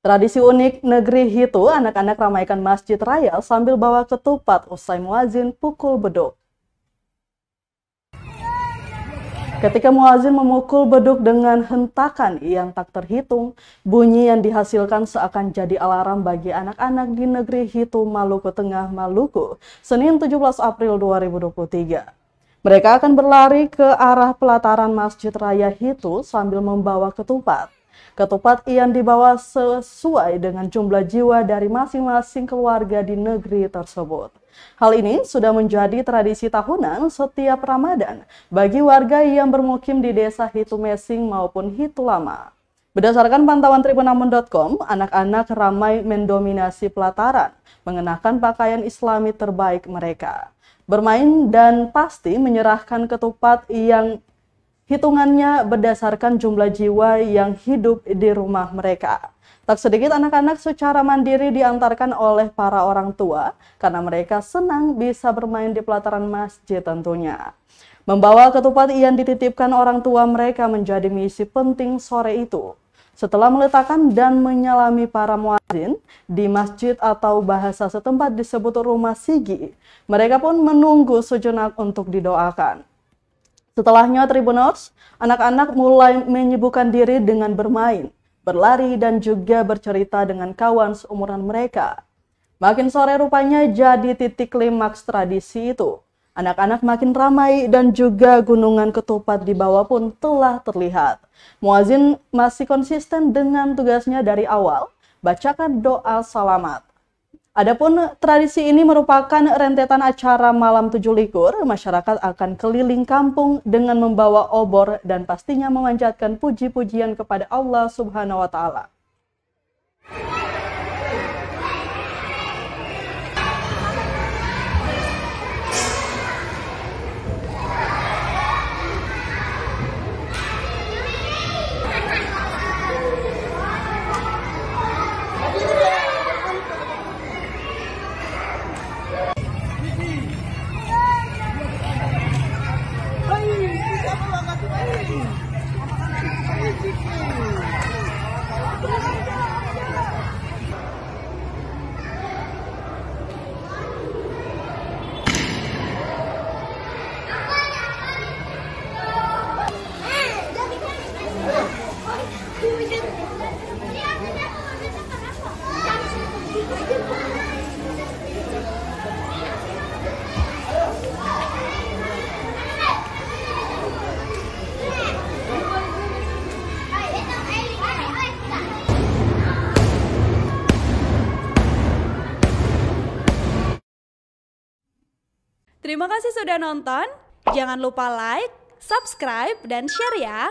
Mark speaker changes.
Speaker 1: Tradisi unik negeri Hitu, anak-anak ramaikan masjid raya sambil bawa ketupat usai muazin pukul beduk. Ketika muazin memukul beduk dengan hentakan yang tak terhitung, bunyi yang dihasilkan seakan jadi alarm bagi anak-anak di negeri Hitu, Maluku Tengah, Maluku, Senin 17 April 2023. Mereka akan berlari ke arah pelataran Masjid Raya Hitu sambil membawa ketupat. Ketupat yang dibawa sesuai dengan jumlah jiwa dari masing-masing keluarga di negeri tersebut. Hal ini sudah menjadi tradisi tahunan setiap Ramadan bagi warga yang bermukim di desa Hitu Mesing maupun Hitu Lama. Berdasarkan pantauan Tribunamun.com, anak-anak ramai mendominasi pelataran, mengenakan pakaian Islami terbaik mereka. Bermain dan pasti menyerahkan ketupat yang hitungannya berdasarkan jumlah jiwa yang hidup di rumah mereka. Tak sedikit anak-anak secara mandiri diantarkan oleh para orang tua karena mereka senang bisa bermain di pelataran masjid tentunya. Membawa ketupat yang dititipkan orang tua mereka menjadi misi penting sore itu. Setelah meletakkan dan menyalami para muadzin di masjid atau bahasa setempat disebut rumah sigi, mereka pun menunggu sejenak untuk didoakan. Setelahnya Tribuners, anak-anak mulai menyibukkan diri dengan bermain, berlari dan juga bercerita dengan kawan seumuran mereka. Makin sore rupanya jadi titik klimaks tradisi itu. Anak-anak makin ramai dan juga gunungan ketupat di bawah pun telah terlihat. Muazin masih konsisten dengan tugasnya dari awal, bacakan doa salamat. Adapun tradisi ini merupakan rentetan acara malam 7 likur, masyarakat akan keliling kampung dengan membawa obor dan pastinya memanjatkan puji-pujian kepada Allah Subhanahu wa Ta'ala.
Speaker 2: Terima kasih sudah nonton. Jangan lupa like, subscribe, dan share ya.